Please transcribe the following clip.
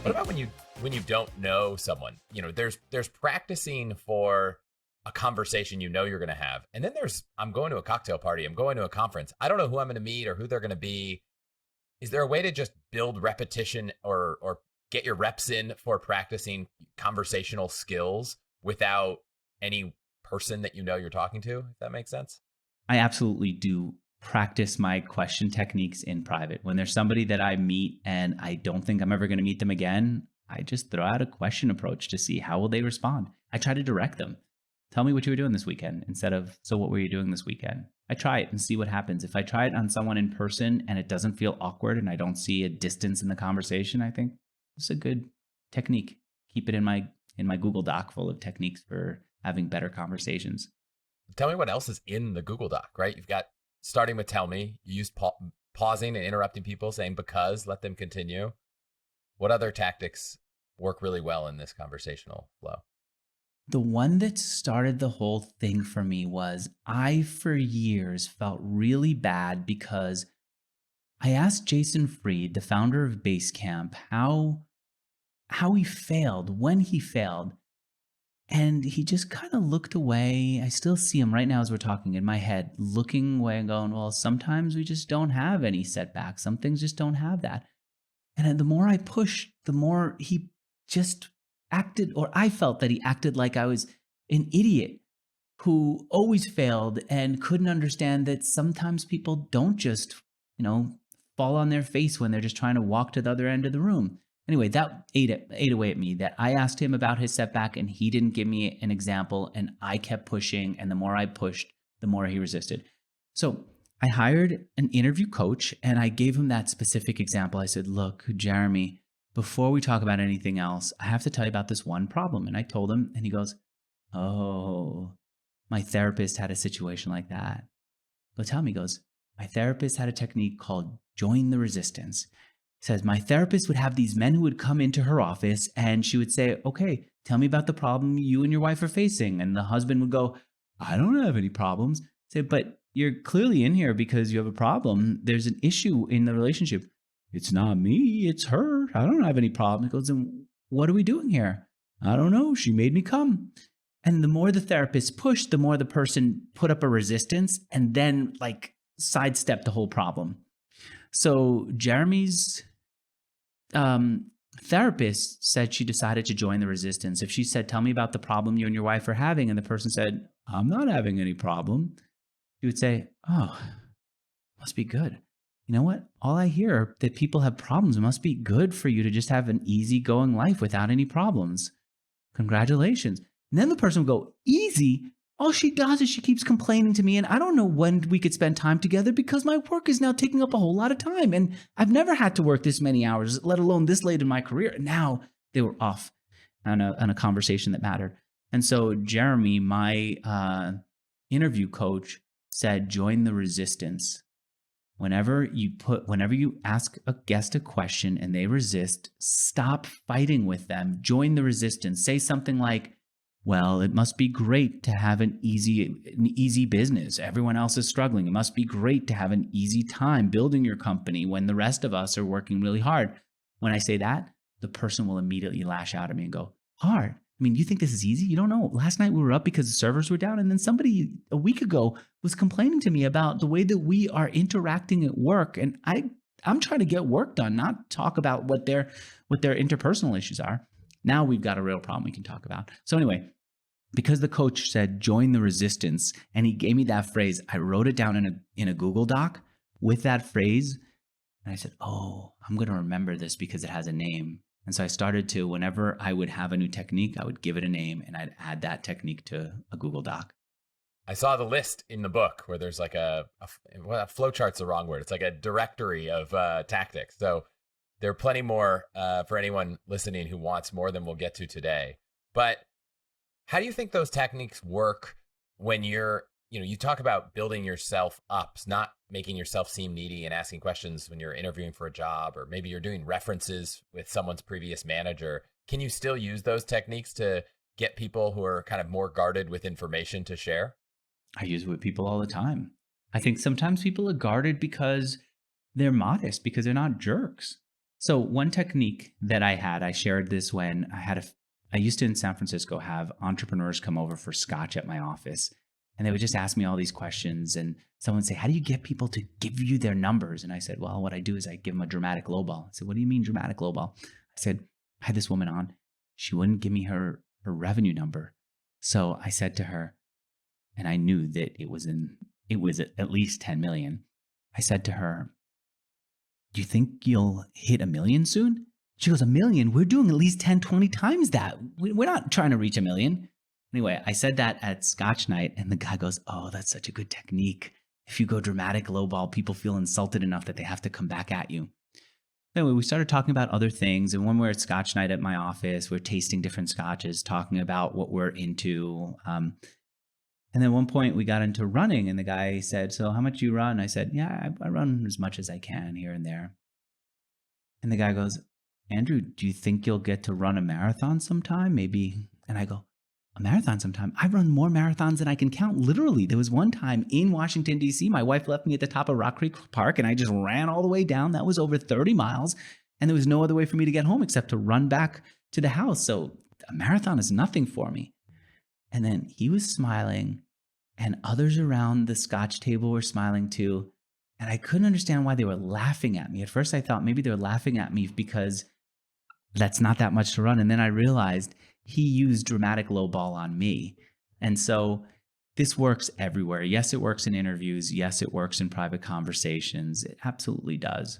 What about when you don't know someone? There's practicing for a conversation you're going to have. And then there's I'm going to a cocktail party, I'm going to a conference. I don't know who I'm going to meet or who they're going to be. Is there a way to just build repetition or get your reps in for practicing conversational skills without any person that you're talking to, if that makes sense? I absolutely do practice my question techniques in private. When there's somebody that I meet and I don't think I'm ever going to meet them again, I just throw out a question approach to see how will they respond. I try to direct them. Tell me what you were doing this weekend instead of, so what were you doing this weekend? I try it and see what happens. If I try it on someone in person and it doesn't feel awkward and I don't see a distance in the conversation, I think it's a good technique. Keep it in my Google Doc full of techniques for having better conversations. Tell me what else is in the Google Doc, right? You've got starting with tell me. You use pausing and interrupting people, saying because, let them continue. What other tactics work really well in this conversational flow? The one that started the whole thing for me was I, for years, felt really bad because I asked Jason Fried, the founder of Basecamp, how he failed, when he failed. And he just kind of looked away. I still see him right now as we're talking in my head, looking away and going, well, sometimes we just don't have any setbacks. Some things just don't have that. And then the more I pushed, the more he just acted, or I felt that he acted like I was an idiot who always failed and couldn't understand that sometimes people don't just, fall on their face when they're just trying to walk to the other end of the room. Anyway, that ate away at me, that I asked him about his setback and he didn't give me an example, and I kept pushing, and the more I pushed, the more he resisted. So I hired an interview coach and I gave him that specific example. I said, look, Jeremy, before we talk about anything else, I have to tell you about this one problem. And I told him, and he goes, oh, my therapist had a situation like that. Go tell me. He goes, my therapist had a technique called join the resistance. Says, my therapist would have these men who would come into her office and she would say, okay, tell me about the problem you and your wife are facing. And the husband would go, I don't have any problems. Say, but you're clearly in here because you have a problem. There's an issue in the relationship. It's not me, it's her. I don't have any problem. He goes, then what are we doing here? I don't know. She made me come. And the more the therapist pushed, the more the person put up a resistance and then sidestepped the whole problem. So Jeremy's therapist said she decided to join the resistance. If she said, tell me about the problem you and your wife are having, and the person said, I'm not having any problem, he would say, oh, must be good. You know what? All I hear that people have problems. It must be good for you to just have an easygoing life without any problems. Congratulations. And then the person would go, easy? All she does is she keeps complaining to me, and I don't know when we could spend time together because my work is now taking up a whole lot of time, and I've never had to work this many hours, let alone this late in my career. And now they were off on a conversation that mattered. And so Jeremy, my interview coach, said, join the resistance. Whenever you ask a guest a question and they resist, stop fighting with them. Join the resistance. Say something like, well, it must be great to have an easy business. Everyone else is struggling. It must be great to have an easy time building your company when the rest of us are working really hard. When I say that, the person will immediately lash out at me and go, hard? I mean, you think this is easy? You don't know. Last night we were up because the servers were down, and then somebody a week ago was complaining to me about the way that we are interacting at work. And I'm trying to get work done, not talk about what their interpersonal issues are. Now we've got a real problem we can talk about. So anyway, because the coach said, join the resistance, and he gave me that phrase, I wrote it down in a Google Doc with that phrase. And I said, oh, I'm going to remember this because it has a name. And so I started to, whenever I would have a new technique, I would give it a name and I'd add that technique to a Google Doc. I saw the list in the book where there's like a flowchart's the wrong word. It's like a directory of tactics. So there are plenty more for anyone listening who wants more than we'll get to today. But how do you think those techniques work when you talk about building yourself up, not making yourself seem needy and asking questions when you're interviewing for a job, or maybe you're doing references with someone's previous manager. Can you still use those techniques to get people who are kind of more guarded with information to share? I use it with people all the time. I think sometimes people are guarded because they're modest, because they're not jerks. So one technique that I had, I shared this when I used to in San Francisco have entrepreneurs come over for scotch at my office, and they would just ask me all these questions. And someone would say, "How do you get people to give you their numbers?" And I said, "Well, what I do is I give them a dramatic lowball." I said, "What do you mean dramatic lowball?" I said, "I had this woman on, she wouldn't give me her revenue number, so I said to her, and I knew that it was at least 10 million. I said to her, do you think you'll hit a million soon? She goes, a million? We're doing at least 10, 20 times that. We're not trying to reach a million. Anyway, I said that at Scotch night, and the guy goes, oh, that's such a good technique. If you go dramatic lowball, people feel insulted enough that they have to come back at you. Anyway, we started talking about other things. And when we're at Scotch night at my office, we're tasting different scotches, talking about what we're into. And then at one point we got into running, and the guy said, so how much do you run? I said, yeah, I run as much as I can here and there. And the guy goes, Andrew, do you think you'll get to run a marathon sometime? Maybe. And I go, a marathon sometime? I run more marathons than I can count. Literally, there was one time in Washington, D.C., my wife left me at the top of Rock Creek Park, and I just ran all the way down. That was over 30 miles. And there was no other way for me to get home except to run back to the house. So a marathon is nothing for me. And then he was smiling, and others around the scotch table were smiling too. And I couldn't understand why they were laughing at me. At first, I thought maybe they were laughing at me because that's not that much to run. And then I realized he used dramatic low ball on me. And so this works everywhere. Yes, it works in interviews. Yes, it works in private conversations. It absolutely does.